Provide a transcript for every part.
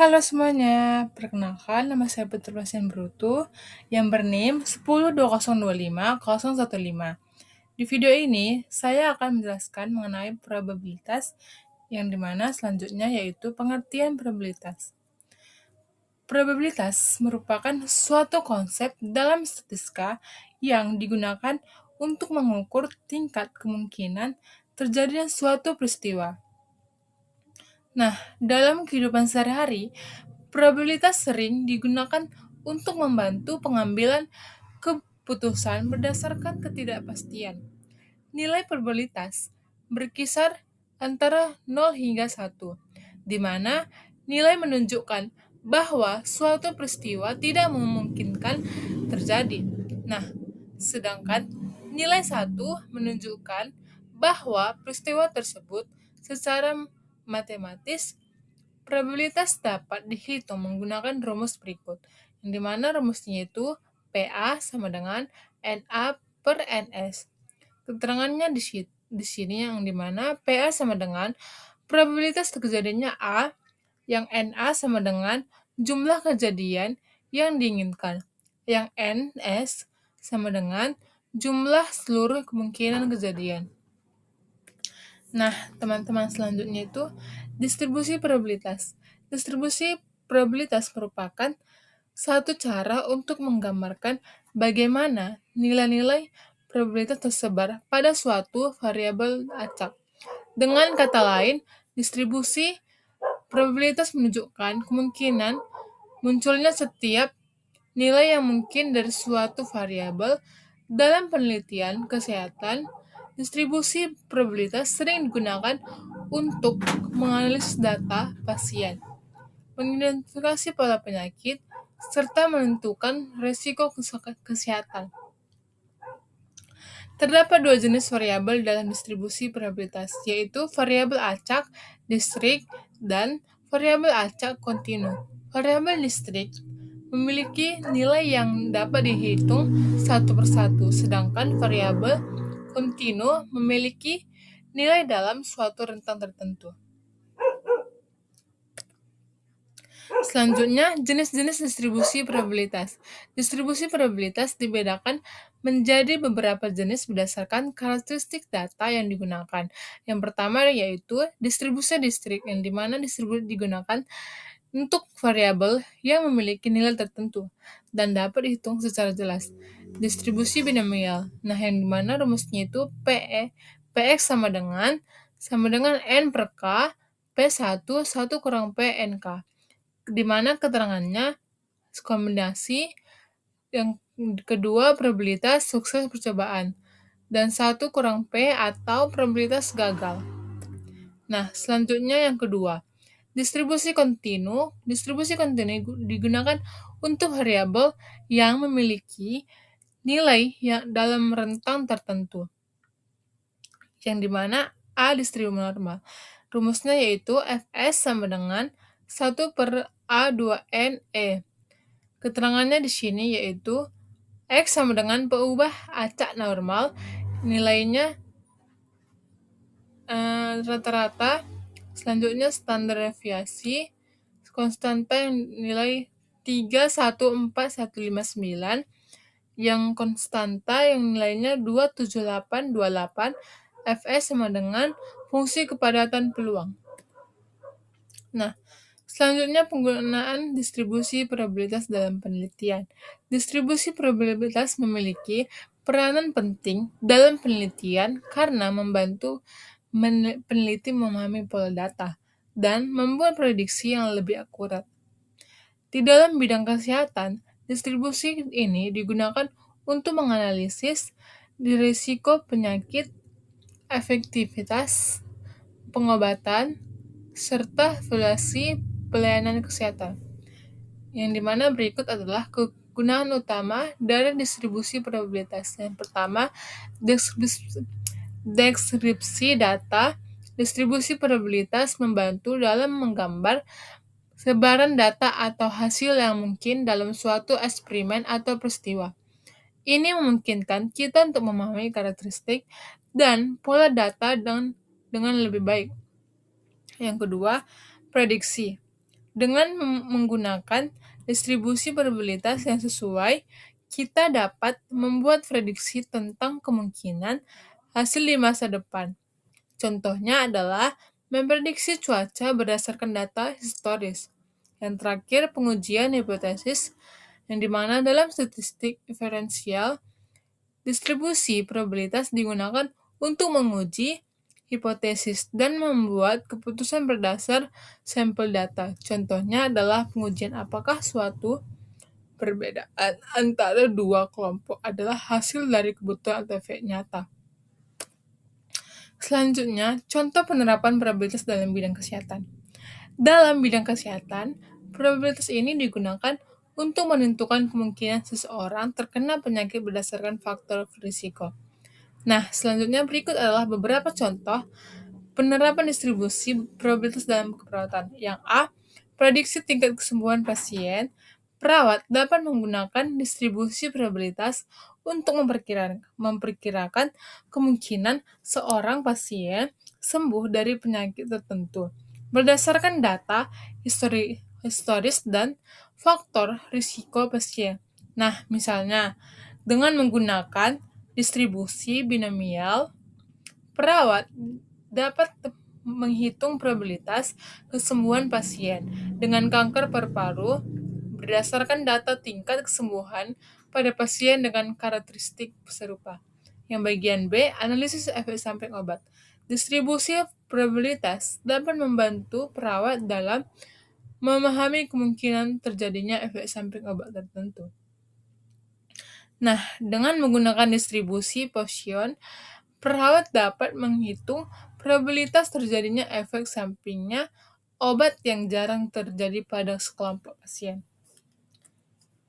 Halo semuanya, perkenalkan nama saya Putra Bastian Brutu yang bername 102025 Di video ini, saya akan menjelaskan mengenai probabilitas yang dimana selanjutnya yaitu pengertian probabilitas. Probabilitas merupakan suatu konsep dalam statistika yang digunakan untuk mengukur tingkat kemungkinan terjadinya suatu peristiwa. Nah, dalam kehidupan sehari-hari, probabilitas sering digunakan untuk membantu pengambilan keputusan berdasarkan ketidakpastian. Nilai probabilitas berkisar antara 0 hingga 1, di mana nilai menunjukkan bahwa suatu peristiwa tidak memungkinkan terjadi. Nah, sedangkan nilai 1 menunjukkan bahwa peristiwa tersebut secara matematis. Probabilitas dapat dihitung menggunakan rumus berikut, yang dimana rumusnya itu PA sama dengan NA per NS. Keterangannya di sini yang dimana PA sama dengan probabilitas terjadinya A, yang NA sama dengan jumlah kejadian yang diinginkan, yang NS sama dengan jumlah seluruh kemungkinan kejadian. Nah, teman-teman selanjutnya itu distribusi probabilitas. Distribusi probabilitas merupakan satu cara untuk menggambarkan bagaimana nilai-nilai probabilitas tersebar pada suatu variabel acak. Dengan kata lain, distribusi probabilitas menunjukkan kemungkinan munculnya setiap nilai yang mungkin dari suatu variabel. Dalam penelitian kesehatan, distribusi probabilitas sering digunakan untuk menganalisis data pasien, mengidentifikasi pola penyakit, serta menentukan risiko kesehatan. Terdapat dua jenis variabel dalam distribusi probabilitas, yaitu variabel acak, distrik, dan variabel acak kontinu. Variabel distrik memiliki nilai yang dapat dihitung satu persatu, sedangkan variabel kontinu memiliki nilai dalam suatu rentang tertentu. Selanjutnya, jenis-jenis distribusi probabilitas. Distribusi probabilitas dibedakan menjadi beberapa jenis berdasarkan karakteristik data yang digunakan. Yang pertama yaitu distribusi distrik, yang dimana distribusi digunakan untuk variabel yang memiliki nilai tertentu dan dapat dihitung secara jelas. Distribusi binomial, nah yang dimana rumusnya itu Px sama dengan N per K, P1, 1 kurang P NK, di mana keterangannya kombinasi yang kedua probabilitas sukses percobaan, dan 1 kurang P atau probabilitas gagal. Nah, selanjutnya yang kedua, distribusi kontinu. Distribusi kontinu digunakan untuk variabel yang memiliki nilai yang dalam rentang tertentu, yang dimana A distribusi normal. Rumusnya yaitu Fs sama dengan 1 per A2NE. Keterangannya di sini yaitu X sama dengan peubah acak normal, nilainya rata-rata, selanjutnya standar deviasi, konstanta yang nilai 314,159, yang konstanta yang nilainya 27828, Fs sama dengan fungsi kepadatan peluang. Nah, selanjutnya penggunaan distribusi probabilitas dalam penelitian. Distribusi probabilitas memiliki peranan penting dalam penelitian karena membantu peneliti memahami pola data dan membuat prediksi yang lebih akurat. Di dalam bidang kesehatan, distribusi ini digunakan untuk menganalisis risiko penyakit, efektivitas pengobatan, serta evaluasi pelayanan kesehatan. Yang dimana berikut adalah kegunaan utama dari distribusi probabilitas. Yang pertama, deskripsi data. Distribusi probabilitas membantu dalam menggambar sebaran data atau hasil yang mungkin dalam suatu eksperimen atau peristiwa. Ini memungkinkan kita untuk memahami karakteristik dan pola data dengan lebih baik. Yang kedua, prediksi. Dengan menggunakan distribusi probabilitas yang sesuai, kita dapat membuat prediksi tentang kemungkinan hasil di masa depan. Contohnya adalah memprediksi cuaca berdasarkan data historis. Yang terakhir, pengujian hipotesis, yang dimana dalam statistik diferensial, distribusi probabilitas digunakan untuk menguji hipotesis dan membuat keputusan berdasar sampel data. Contohnya adalah pengujian apakah suatu perbedaan antara dua kelompok adalah hasil dari kebutuhan atau efek nyata. Selanjutnya, contoh penerapan probabilitas dalam bidang kesehatan. Dalam bidang kesehatan, probabilitas ini digunakan untuk menentukan kemungkinan seseorang terkena penyakit berdasarkan faktor risiko. Nah, selanjutnya berikut adalah beberapa contoh penerapan distribusi probabilitas dalam keperawatan. Yang A, prediksi tingkat kesembuhan pasien. Perawat dapat menggunakan distribusi probabilitas untuk memperkirakan kemungkinan seorang pasien sembuh dari penyakit tertentu berdasarkan data historis dan faktor risiko pasien. Nah, misalnya dengan menggunakan distribusi binomial, perawat dapat menghitung probabilitas kesembuhan pasien dengan kanker paru-paru berdasarkan data tingkat kesembuhan pada pasien dengan karakteristik serupa. Yang bagian B, analisis efek samping obat. Distribusi probabilitas dapat membantu perawat dalam memahami kemungkinan terjadinya efek samping obat tertentu. Nah, dengan menggunakan distribusi Poisson, perawat dapat menghitung probabilitas terjadinya efek sampingnya obat yang jarang terjadi pada sekelompok pasien.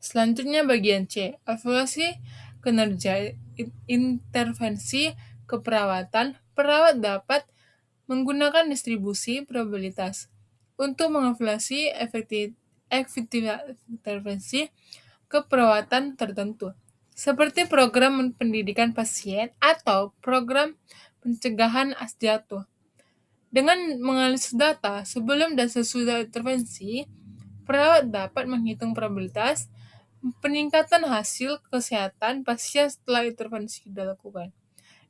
Selanjutnya bagian C, evaluasi kinerja intervensi keperawatan. Perawat dapat menggunakan distribusi probabilitas untuk mengevaluasi efektivitas intervensi keperawatan tertentu, seperti program pendidikan pasien atau program pencegahan jatuh. Dengan menganalisis data sebelum dan sesudah intervensi, perawat dapat menghitung probabilitas peningkatan hasil kesehatan pasien setelah intervensi dilakukan.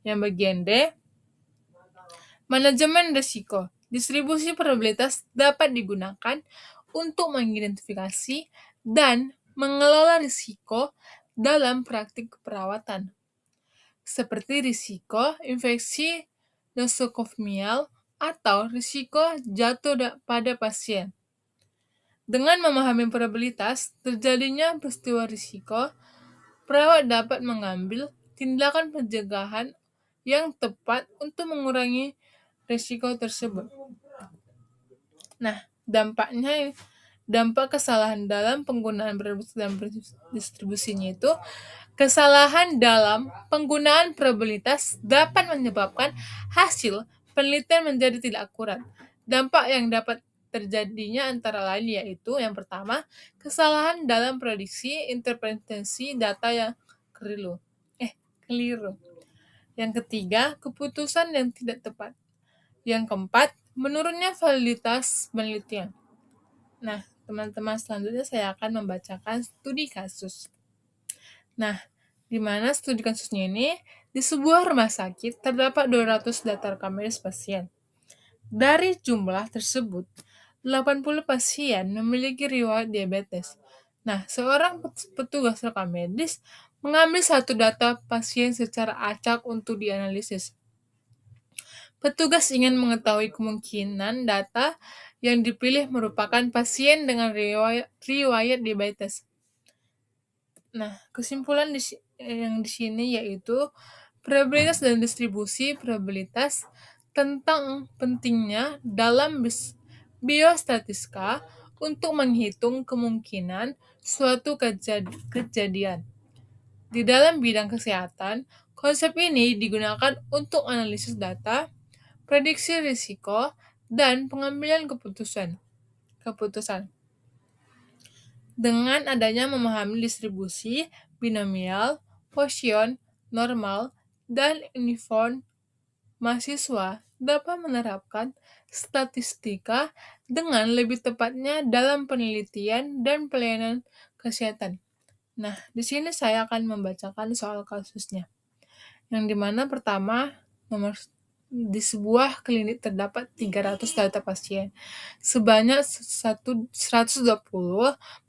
Yang bagian D, manajemen risiko. Distribusi probabilitas dapat digunakan untuk mengidentifikasi dan mengelola risiko dalam praktik keperawatan, seperti risiko infeksi nosokomial atau risiko jatuh pada pasien. Dengan memahami probabilitas terjadinya peristiwa risiko, perawat dapat mengambil tindakan pencegahan yang tepat untuk mengurangi risiko tersebut. Nah, dampak kesalahan dalam penggunaan probabilitas dan distribusinya itu, kesalahan dalam penggunaan probabilitas dapat menyebabkan hasil penelitian menjadi tidak akurat. Dampak yang dapat terjadinya antara lain yaitu yang pertama, kesalahan dalam prediksi interpretasi data yang keliru. keliru. Yang ketiga, keputusan yang tidak tepat. Yang keempat, menurunnya validitas penelitian. Nah, teman-teman, selanjutnya saya akan membacakan studi kasus. Nah, di mana studi kasusnya ini, di sebuah rumah sakit terdapat 200 data rekam medis pasien. Dari jumlah tersebut, 80 pasien memiliki riwayat diabetes. Nah, seorang petugas rekam medis mengambil satu data pasien secara acak untuk dianalisis. Petugas ingin mengetahui kemungkinan data yang dipilih merupakan pasien dengan riwayat diabetes. Nah, kesimpulan yang di sini yaitu probabilitas dan distribusi probabilitas tentang pentingnya dalam biostatistika untuk menghitung kemungkinan suatu kejadian. Di dalam bidang kesehatan, konsep ini digunakan untuk analisis data, prediksi risiko, dan pengambilan keputusan. Dengan adanya memahami distribusi binomial, Poisson, normal, dan uniform, mahasiswa dapat menerapkan statistika dengan lebih tepatnya dalam penelitian dan pelayanan kesehatan. Nah, di sini saya akan membacakan soal kasusnya. Yang dimana pertama, di sebuah klinik terdapat 300 data pasien. Sebanyak 120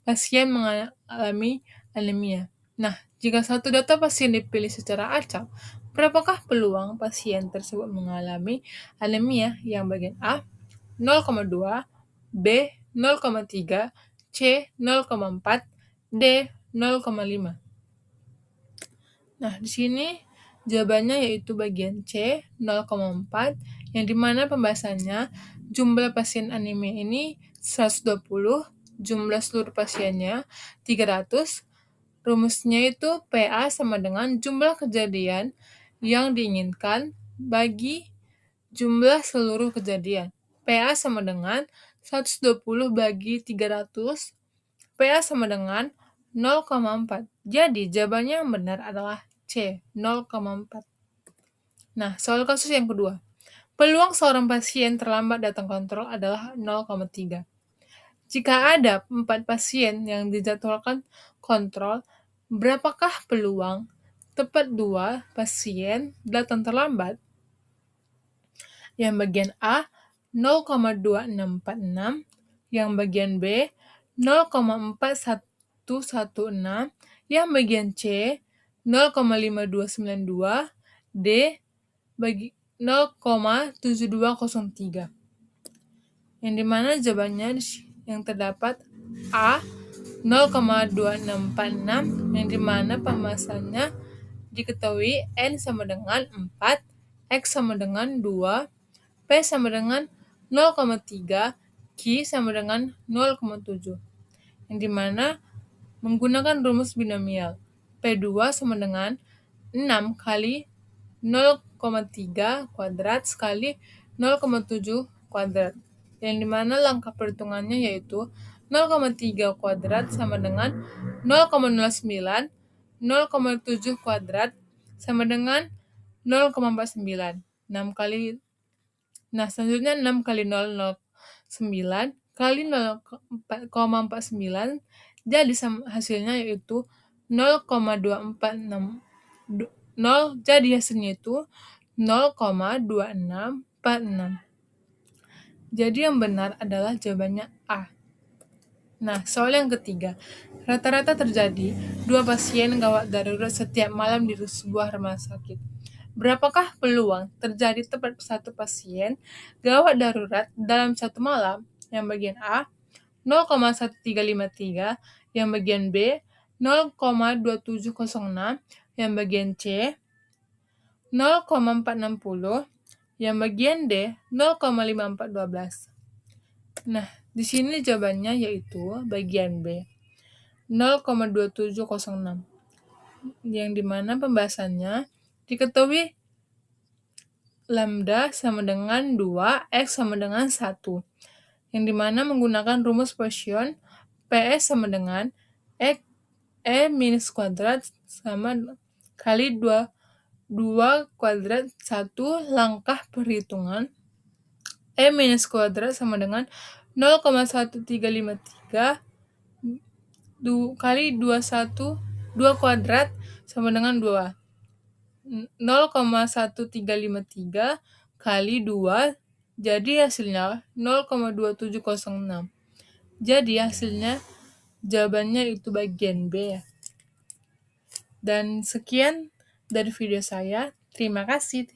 pasien mengalami anemia. Nah, jika satu data pasien dipilih secara acak, berapakah peluang pasien tersebut mengalami anemia? Yang bagian A 0,2, B 0,3, C 0,4, D 0,5. Nah, di sini jawabannya yaitu bagian C 0,4 yang dimana pembahasannya jumlah pasien anemia ini 120, jumlah seluruh pasiennya 300, rumusnya itu PA sama dengan jumlah kejadian yang diinginkan bagi jumlah seluruh kejadian. PA sama dengan 120 bagi 300, PA sama dengan 0,4. Jadi, jawabannya yang benar adalah C, 0,4. Nah, soal kasus yang kedua. Peluang seorang pasien terlambat datang kontrol adalah 0,3. Jika ada 4 pasien yang dijadwalkan kontrol, berapakah peluang tepat 2 pasien datang terlambat? Yang bagian A 0,2646, yang bagian B 0,4116, yang bagian C 0,5292, D bagi 0,7203. Yang dimana jawabannya yang terdapat A 0,2646, yang dimana pembahasannya diketahui N sama dengan 4, X sama dengan 2, P sama dengan 0,3, Q sama dengan 0,7. Yang dimana menggunakan rumus binomial. P2 sama dengan 6 kali 0,3 kuadrat sekali 0,7 kuadrat. Yang dimana langkah perhitungannya yaitu 0,3 kuadrat sama dengan 0,09, 0,7 kuadrat sama dengan 0,49. 6 kali. Nah, selanjutnya 6 kali 0,09 kali 0,49, jadi hasilnya yaitu 0,246. Jadi hasilnya itu 0,2646. Jadi yang benar adalah jawabannya A. Nah, soal yang ketiga. Rata-rata terjadi 2 pasien gawat darurat setiap malam di sebuah rumah sakit. Berapakah peluang terjadi tepat 1 pasien gawat darurat dalam 1 malam? Yang bagian A 0,1353, yang bagian B 0,2706, yang bagian C 0,460, yang bagian D 0,5412. Nah, di sini jawabannya yaitu bagian B 0,2706, yang dimana pembahasannya diketahui lambda sama dengan 2, X sama dengan 1, yang dimana menggunakan rumus Poisson, PS sama dengan E minus kuadrat sama kali 2 kuadrat 1 langkah perhitungan, E minus kuadrat sama dengan 0,1353 kali 2 kuadrat sama dengan 2. 0,1353 kali 2, jadi hasilnya 0,2706. Jadi hasilnya jawabannya itu bagian B ya. Dan sekian dari video saya. Terima kasih.